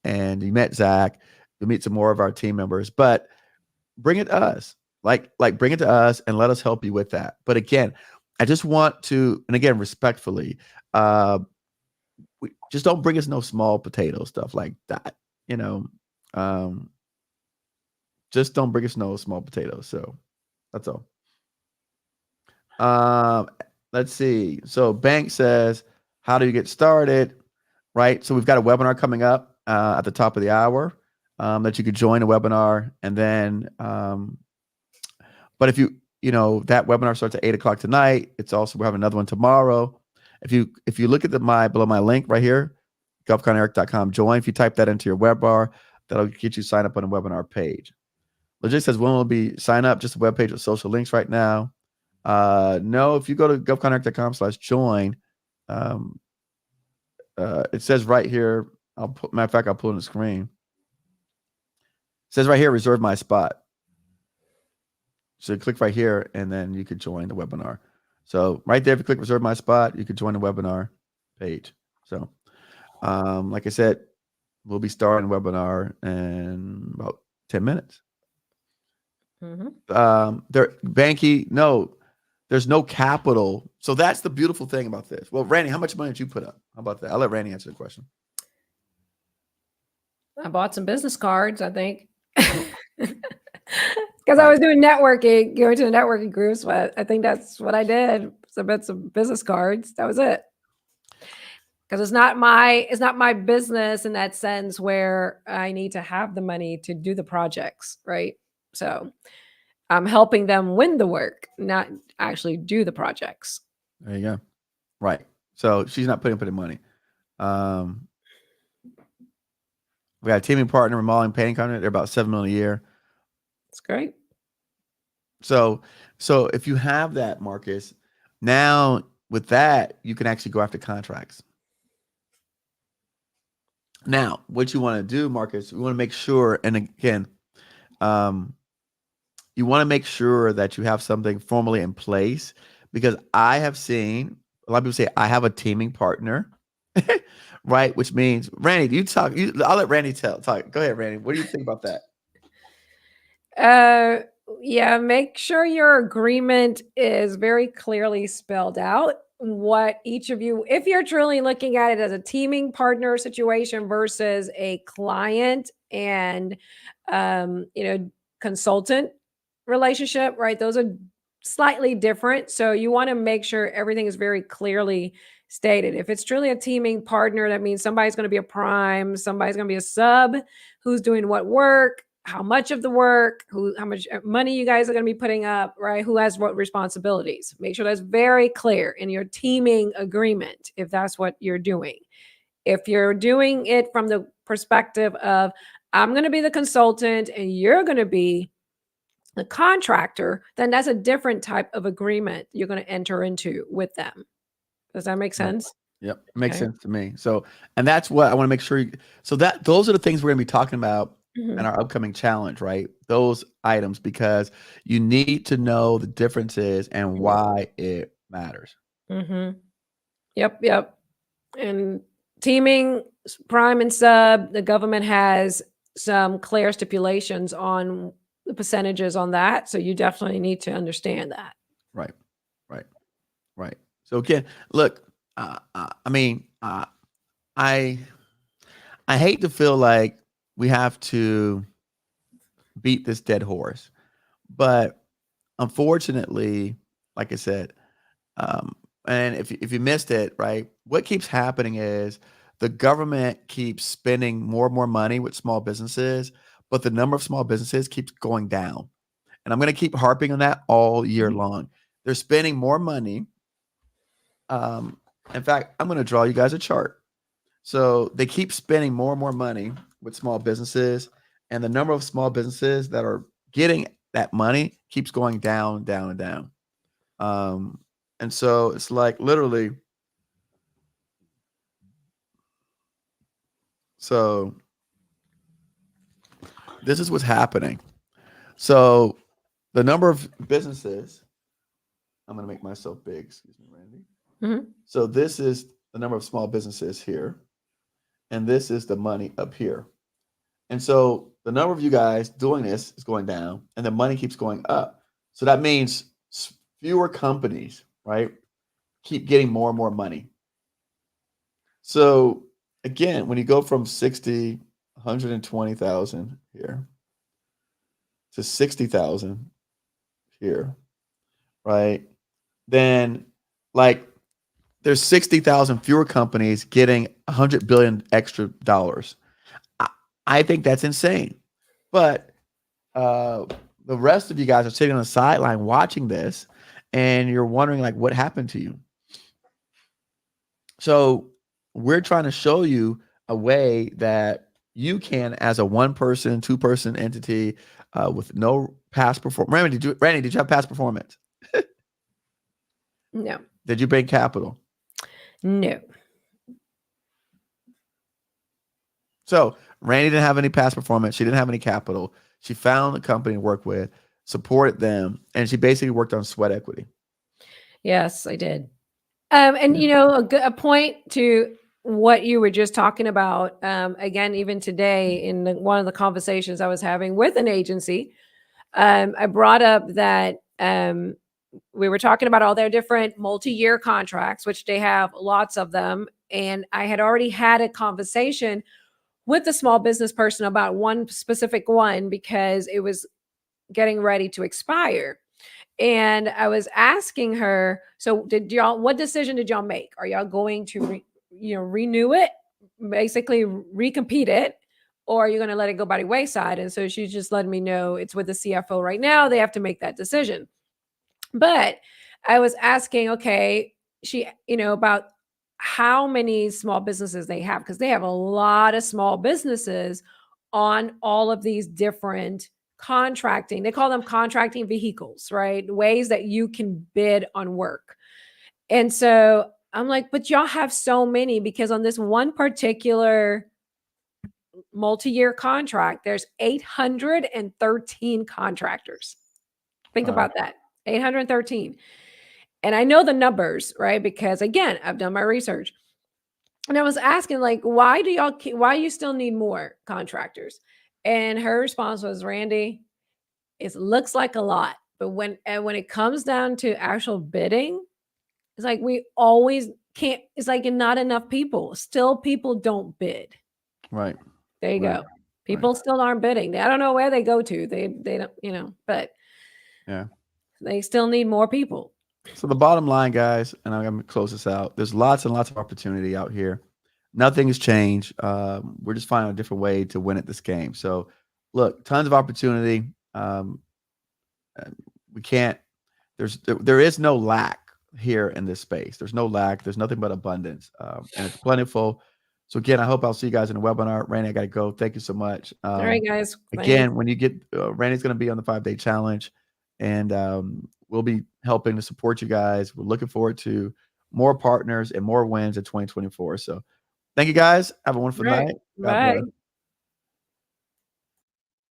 Speaker 1: and you met Zach. You'll meet some more of our team members, but bring it to us. Like bring it to us and let us help you with that. But again, I just want to, and again, respectfully, just don't bring us no small potato stuff like that. You know, um, just don't bring us no small potatoes. So that's all. Um, let's see. So Bank says, how do you get started? Right. So we've got a webinar coming up at the top of the hour, that you could join a webinar. And then, but if that webinar starts at 8 o'clock tonight, it's also, we're having another one tomorrow. If you look at below my link right here, govconeric.com, join. If you type that into your web bar, that'll get you signed up on a webinar page. Legit says, when will be sign up? Just a web page with social links right now. No, if you go to govconeric.com/join, it says right here, matter of fact, I'll pull in the screen. It says right here, reserve my spot. So click right here and then you could join the webinar. So right there, if you click reserve my spot, you could join the webinar page. So, like I said, we'll be starting the webinar in about 10 minutes. Banky, no, there's no capital. So that's the beautiful thing about this. Well, Randy, how much money did you put up? How about that? I'll let Randy answer the question.
Speaker 2: I bought some business cards, I think. Because I was doing networking, going to the networking groups, but I think that's what I did. So I bought some business cards. That was it. Because it's not my business in that sense where I need to have the money to do the projects, right? So I'm helping them win the work, not actually do the projects.
Speaker 1: There you go. Right. So she's not putting up any money. We got a teaming partner, remodeling painting company. They're about $7 million a year.
Speaker 2: That's great.
Speaker 1: So if you have that, Marcus, now with that, you can actually go after contracts. Now, what you want to do, Marcus, we want to make sure, and again, you want to make sure that you have something formally in place, because I have seen a lot of people say, I have a teaming partner, right? Which means, Randy, I'll let Randy talk. Go ahead, Randy. What do you think about that?
Speaker 2: Yeah, make sure your agreement is very clearly spelled out what each of you, if you're truly looking at it as a teaming partner situation versus a client and consultant relationship, right? Those are slightly different. So you want to make sure everything is very clearly stated. If it's truly a teaming partner, that means somebody's going to be a prime, somebody's going to be a sub, who's doing what work, how much of the work, how much money you guys are going to be putting up, right? Who has what responsibilities? Make sure that's very clear in your teaming agreement if that's what you're doing. If you're doing it from the perspective of, I'm going to be the consultant and you're going to be the contractor, then that's a different type of agreement you're going to enter into with them. Does that make
Speaker 1: Right.
Speaker 2: sense?
Speaker 1: Yep. Makes
Speaker 2: Okay.
Speaker 1: sense to me. So, and that's what I want to make sure. So that those are the things we're going to be talking about in
Speaker 2: Mhm.
Speaker 1: our upcoming challenge, right? Those items, because you need to know the differences and
Speaker 2: Mhm.
Speaker 1: why it matters.
Speaker 2: Mhm. Yep, yep. And teaming, prime and sub, the government has some clear stipulations on the percentages on that, so you definitely need to understand that.
Speaker 1: Right. Right. Right. So again, look, I mean, I I hate to feel like we have to beat this dead horse, but unfortunately, like I said, um, and if you missed it, right, what keeps happening is the government keeps spending more and more money with small businesses, but the number of small businesses keeps going down. And I'm going to keep harping on that all year
Speaker 2: Mhm.
Speaker 1: long. They're spending more money. Um, in fact, I'm going to draw you guys a chart. So they keep spending more and more money with small businesses, and the number of small businesses that are getting that money keeps going down, down, and down. Um, and so it's like literally, so this is what's happening. So the number of businesses, I'm going to make myself big, excuse me, Randy.
Speaker 2: Mhm.
Speaker 1: So this is the number of small businesses here, and this is the money up here. And so the number of you guys doing this is going down and the money keeps going up. So that means fewer companies, right, keep getting more and more money. So again, when you go from 60, 120,000 here to 60,000 here, right? Then like there's 60,000 fewer companies getting 100 billion extra dollars. I, I think that's insane. But uh, the rest of you guys are sitting on the sideline watching this, and you're wondering like what happened to you. So we're trying to show you a way that you can, as a one person, two person entity, with no past performance. Randy, did you have past performance?
Speaker 2: No.
Speaker 1: Did you bring capital?
Speaker 2: No.
Speaker 1: So Randy didn't have any past performance. She didn't have any capital. She found a company to work with, supported them, and she basically worked on sweat equity.
Speaker 2: Yes, I did. And a point to what you were just talking about. Again, even today in one of the conversations I was having with an agency, I brought up that we were talking about all their different multi-year contracts, which they have lots of them, and I had already had a conversation with the small business person about one specific one because it was getting ready to expire. And I was asking her, so did y'all, what decision did y'all make? Are y'all going to, renew it, basically recompete it, or are you going to let it go by the wayside? And so she's just letting me know it's with the CFO right now. They have to make that decision. But I was asking, okay, about how many small businesses they have, because they have a lot of small businesses on all of these different contracting. They call them contracting vehicles, right? Ways that you can bid on work. And so I'm like, but y'all have so many because on this one particular multi-year contract, there's 813 contractors. Think
Speaker 1: Wow.
Speaker 2: about that. 813. And I know the numbers, right? Because again, I've done my research. And I was asking, like, why you still need more contractors? And her response was, Randy, it looks like a lot. But when it comes down to actual bidding, it's like we always can't, it's like not enough people. Still people don't bid.
Speaker 1: Right.
Speaker 2: There you
Speaker 1: Right.
Speaker 2: go.
Speaker 1: Right.
Speaker 2: People still aren't bidding. I don't know where they go to. They don't, but
Speaker 1: Yeah.
Speaker 2: they still need more people.
Speaker 1: So the bottom line, guys, and I'm gonna close this out. There's lots and lots of opportunity out here. Nothing has changed. We're just finding a different way to win at this game. So, look, tons of opportunity. And we can't. There is no lack here in this space. There's no lack. There's nothing but abundance, and it's plentiful. So again, I hope I'll see you guys in the webinar. Randy, I got to go. Thank you so much.
Speaker 2: All right, guys.
Speaker 1: Again,
Speaker 2: Thanks.
Speaker 1: when you get, Randy's going to be on the 5-day challenge, and we'll be helping to support you guys. We're looking forward to more partners and more wins in 2024. So thank you guys. Have a wonderful
Speaker 2: All right.
Speaker 1: night. God
Speaker 2: Bye.
Speaker 1: bless.